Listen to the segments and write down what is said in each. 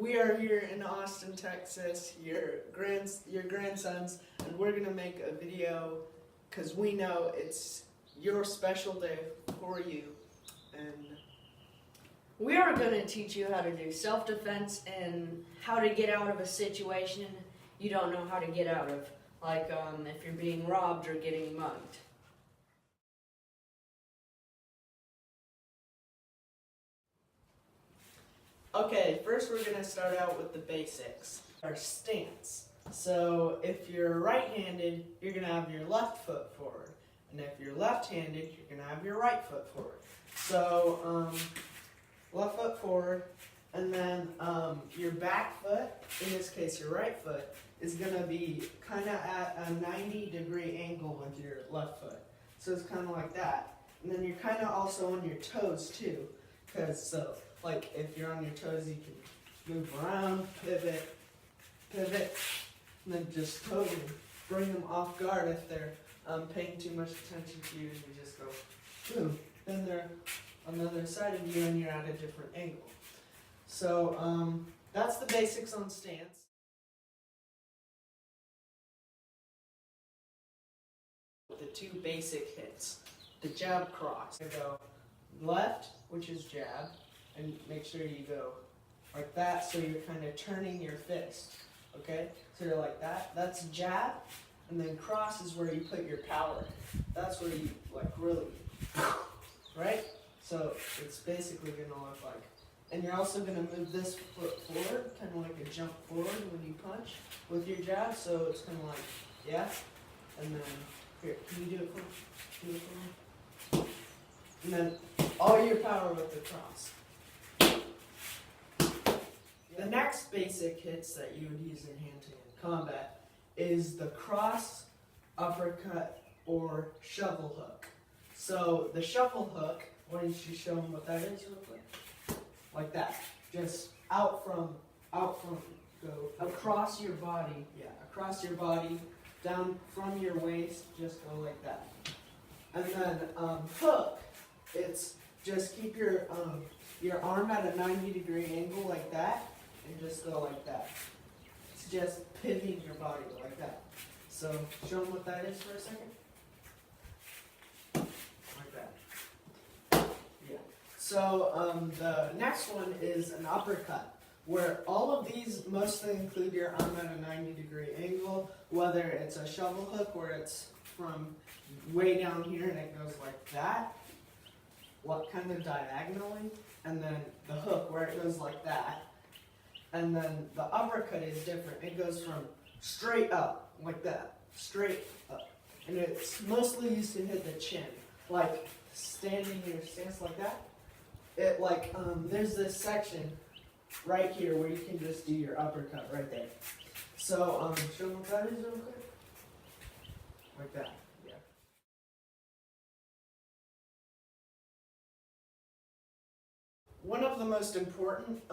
We are here in Austin, Texas, your grandsons, and we're gonna make a video because we know it's your special day for you. And we are going to teach you how to do self-defense and how to get out of a situation you don't know how to get out of, like if you're being robbed or getting mugged. okay, first we're gonna start out with the basics. Our stance. So if you're right-handed, you're gonna have your left foot forward, and if you're left-handed, you're gonna have your right foot forward. So left foot forward, and then your back foot, in this case your right foot, is gonna be kind of at a 90-degree angle with your left foot. So it's kind of like that, and then you're kind of also on your toes too, because like if you're on your toes, you can move around, pivot, and then just totally bring them off guard if they're paying too much attention to you, and you just go boom. Then they're on the other side of you and you're at a different angle. So that's the basics on stance. The two basic hits. The jab cross. You go left, which is jab, and make sure you go like that so you're kind of turning your fist. Okay? So you're like that. That's jab. And then cross is where you put your power. That's where you like really, right? So it's basically going to look like, and you're also going to move this foot forward, kind of like a jump forward when you punch with your jab. So it's kind of like, yeah. And then, here, can you do it for me? Do it for me. And then all your power with the cross. The next basic hits that you would use in hand-to-hand combat is the cross, uppercut, or shovel hook. So the shovel hook, why don't you show them what that is real quick? Like that. Just out from, go Across your body. yeah, across your body, down from your waist, just go like that. And then hook, it's just keep your arm at a 90-degree angle like that, and just go like that. It's just pivoting your body like that. So show them what that is for a second. Like that. Yeah. So the next one is an uppercut, where all of these mostly include your arm at a 90-degree angle, whether it's a shovel hook where it's from way down here and it goes like that, what kind of diagonally, and then the hook where it goes like that, and then the uppercut is different. It goes from straight up like that, straight up, and it's mostly used to hit the chin, like standing in your stance like that. It like there's this section right here where you can just do your uppercut right there. So show them what that is real quick. Like that. Yeah. One of the most important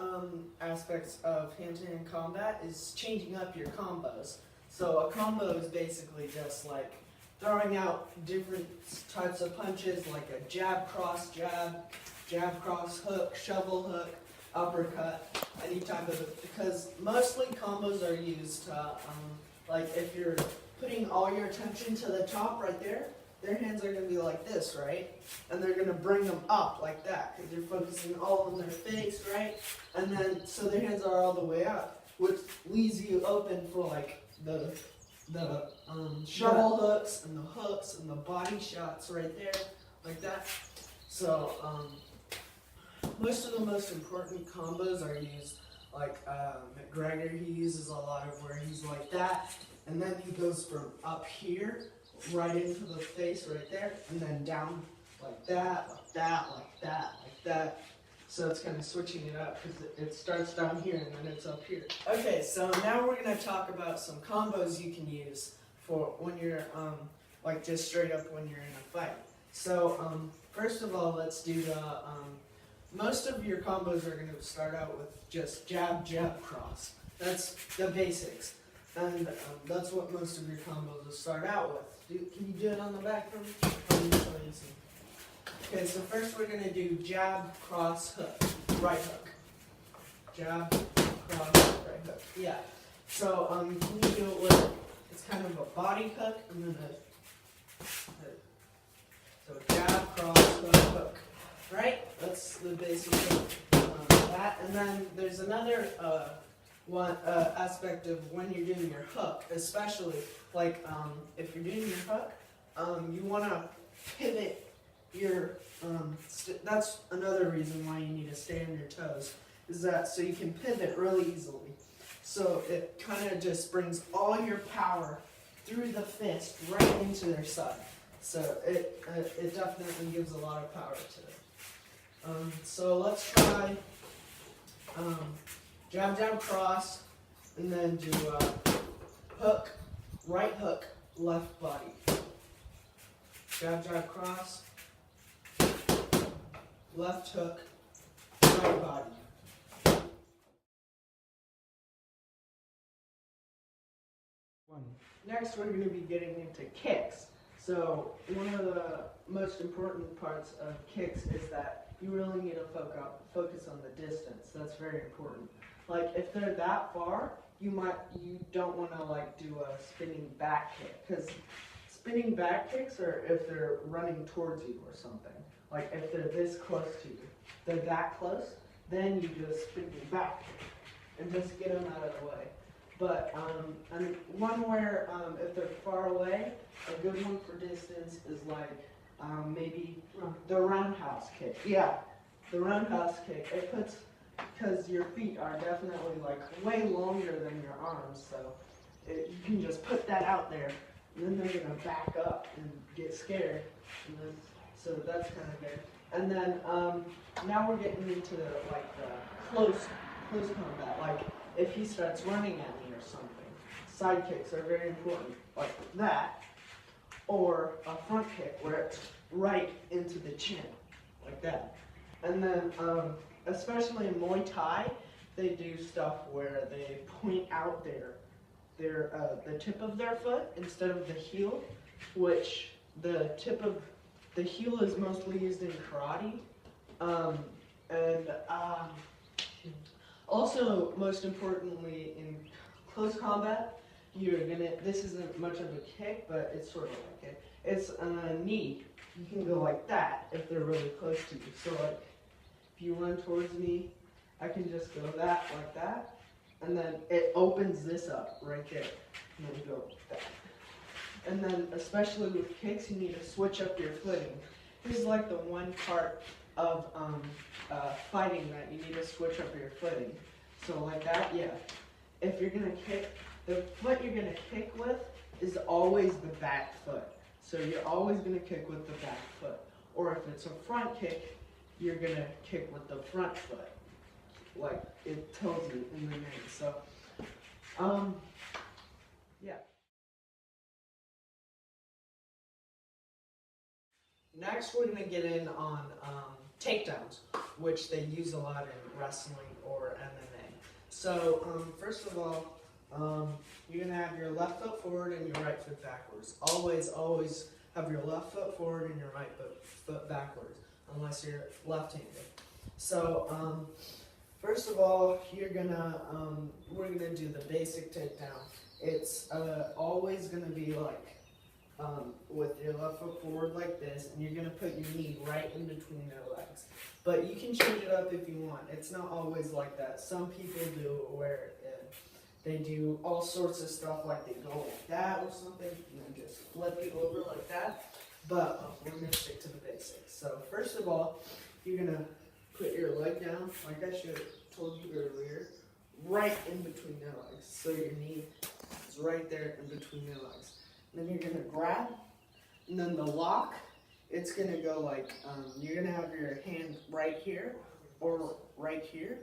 aspects of hand-to-hand combat is changing up your combos. So a combo is basically just like throwing out different types of punches, like a jab cross jab, jab cross hook, shovel hook, uppercut, any type of it, because mostly combos are used to, like if you're putting all your attention to the top right there, their hands are going to be like this, right? And they're going to bring them up like that, because they're focusing all on their face, right? And then, so their hands are all the way up, which leaves you open for like the shovel hooks and the body shots right there, like that. So, most of the most important combos are used, like McGregor, he uses a lot of where he's like that, and then he goes from up here, right into the face right there, and then down like that, like that, like that, like that. So it's kind of switching it up, because it starts down here and then it's up here. Okay, so now we're going to talk about some combos you can use for when you're, like just straight up when you're in a fight. So, first of all, let's do the, most of your combos are going to start out with just jab, jab, cross. That's the basics. And that's what most of your combos will start out with. Can you do it on the back for me? Okay, so first we're going to do jab, cross, hook. Right hook. Jab, cross, right hook. Yeah. So you can do it with, it's kind of a body hook and then so jab, cross, hook, right? That's the basic thing. That, and then there's another one aspect of when you're doing your hook, especially like if you're doing your hook, you want to pivot your. That's another reason why you need to stay on your toes, is that so you can pivot really easily. So it kind of just brings all your power through the fist right into their side. So it definitely gives a lot of power to it. So let's try jab, jab, cross, and then do hook, right hook, left body. Jab, jab, cross, left hook, right body. Next, we're going to be getting into kicks. So one of the most important parts of kicks is that you really need to focus on the distance. That's very important. Like if they're that far, you don't want to like do a spinning back kick, because spinning back kicks are if they're running towards you or something. Like if they're this close to you, they're that close, then you do a spinning back kick and just get them out of the way. But and one where if they're far away, a good one for distance is like maybe the roundhouse kick. Yeah, the roundhouse kick. It puts, because your feet are definitely like way longer than your arms, so you can just put that out there, and then they're gonna back up and get scared, and then so that's kind of good. And then now we're getting into like the close combat, like if he starts running at me or something. Side kicks are very important, like that, or a front kick where it's right into the chin, like that. And then, especially in Muay Thai, they do stuff where they point out the tip of their foot instead of the heel, which the tip of the heel is mostly used in karate, also, most importantly, in close combat, this isn't much of a kick, but it's sort of like it. It's a knee. You can go like that if they're really close to you. So like, if you run towards me, I can just go like that, and then it opens this up right there, and then go like that. And then, especially with kicks, you need to switch up your footing. This is like the one part of fighting that you need to switch up your footing. So like that, yeah. If you're gonna kick, the foot you're gonna kick with is always the back foot. So you're always gonna kick with the back foot. Or if it's a front kick, you're gonna kick with the front foot, like it tells you in the name. So, yeah. Next, we're gonna get in on takedowns, which they use a lot in wrestling or MMA. So, first of all, you're gonna have your left foot forward and your right foot backwards. Always have your left foot forward and your right foot backwards, unless you're left-handed. So, first of all, we're gonna do the basic takedown. It's always gonna be like with your left foot forward like this, and you're gonna put your knee right in between their legs. But you can change it up if you want. It's not always like that. Some people do where they do all sorts of stuff, like they go like that or something, and then just flip it over like that. But we're gonna stick to the basics. So first of all, you're gonna put your leg down, like I should have told you earlier, right in between their legs. So your knee is right there in between their legs. Then you're gonna grab, and then the lock, it's gonna go like, you're gonna have your hand right here or right here.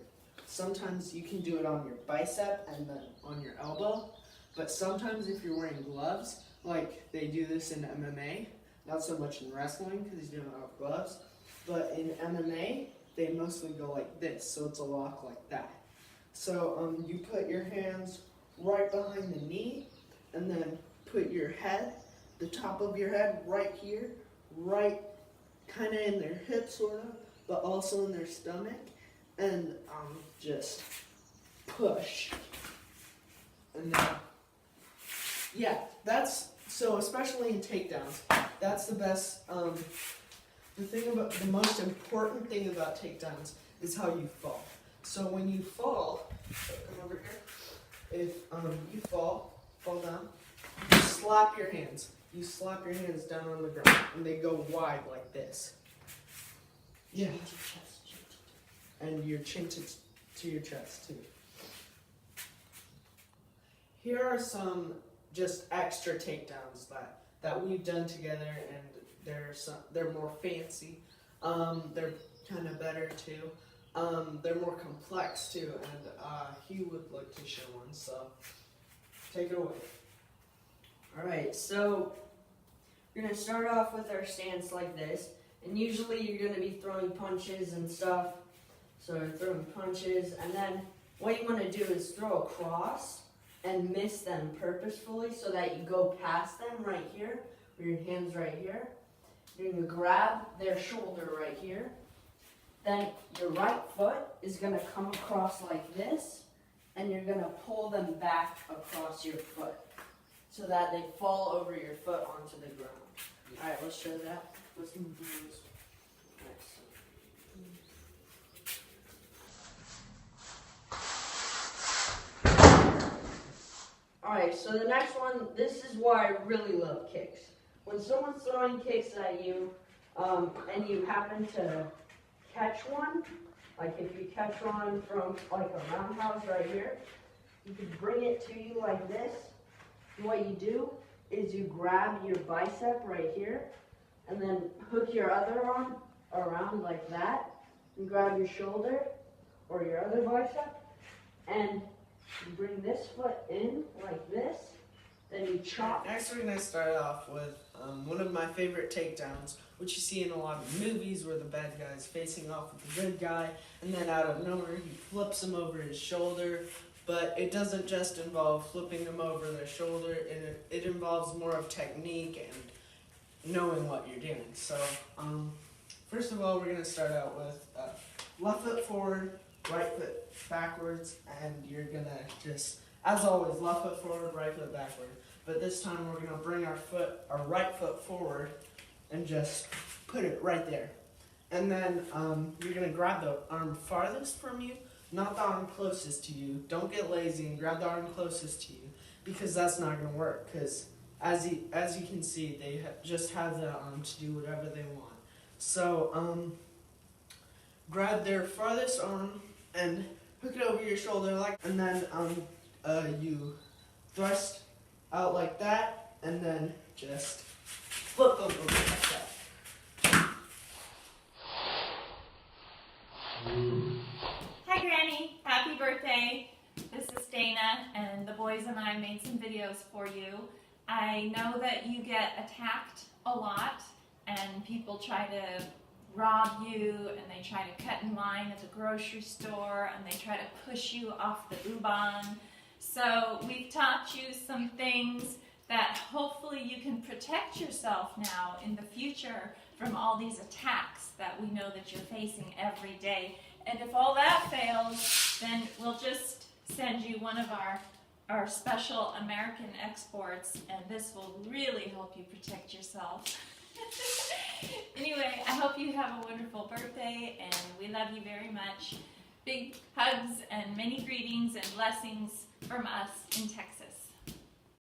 Sometimes you can do it on your bicep and then on your elbow, but sometimes if you're wearing gloves, like they do this in MMA, not so much in wrestling because you don't have gloves, but in MMA, they mostly go like this, so it's a lock like that. So you put your hands right behind the knee, and then put your head, the top of your head right here, right kind of in their hip sort of, but also in their stomach, and just push. And then, yeah, that's, so especially in takedowns, that's the best, the most important thing about takedowns is how you fall. So when you fall, come over here, if you fall down, you slap your hands. You slap your hands down on the ground, and they go wide like this. Yeah. And your chin to your chest too. Here are some just extra takedowns that we've done together, and they're more fancy. They're kind of better too. They're more complex too, and he would like to show one. So take it away. All right, so we're gonna start off with our stance like this, and usually you're gonna be throwing punches and stuff. So you're throwing punches, and then what you want to do is throw across and miss them purposefully so that you go past them right here, with your hands right here. You're gonna grab their shoulder right here. Then your right foot is gonna come across like this, and you're gonna pull them back across your foot so that they fall over your foot onto the ground. All right, let's show that. Let's move those. Alright, so the next one, this is why I really love kicks. When someone's throwing kicks at you, and you happen to catch one, like if you catch one from like a roundhouse right here, you can bring it to you like this. And what you do is you grab your bicep right here, and then hook your other arm around like that, and grab your shoulder or your other bicep, and you bring this foot in like this, then you chop. Next, we're going to start off with one of my favorite takedowns, which you see in a lot of movies where the bad guy is facing off with the good guy, and then out of nowhere he flips him over his shoulder. But it doesn't just involve flipping them over their shoulder, it involves more of technique and knowing what you're doing. So, first of all, we're going to start out with left foot forward, right foot backwards, and you're going to just, as always, left foot forward, right foot backward. But this time we're going to bring our right foot forward and just put it right there. And then you're going to grab the arm farthest from you, not the arm closest to you. Don't get lazy and grab the arm closest to you, because that's not going to work. Because as you can see, they just have the arm to do whatever they want. So grab their farthest arm and hook it over your shoulder, and then you thrust out like that, and then just flip them over like that. Hi Granny, happy birthday. This is Dana, and the boys and I made some videos for you. I know that you get attacked a lot, and people try to rob you, and they try to cut in line at the grocery store, and they try to push you off the U-Bahn. So we've taught you some things that hopefully you can protect yourself now in the future from all these attacks that we know that you're facing every day. And if all that fails, then we'll just send you one of our special American exports, and this will really help you protect yourself. Anyway, I hope you have a wonderful birthday, and we love you very much. Big hugs and many greetings and blessings from us in Texas.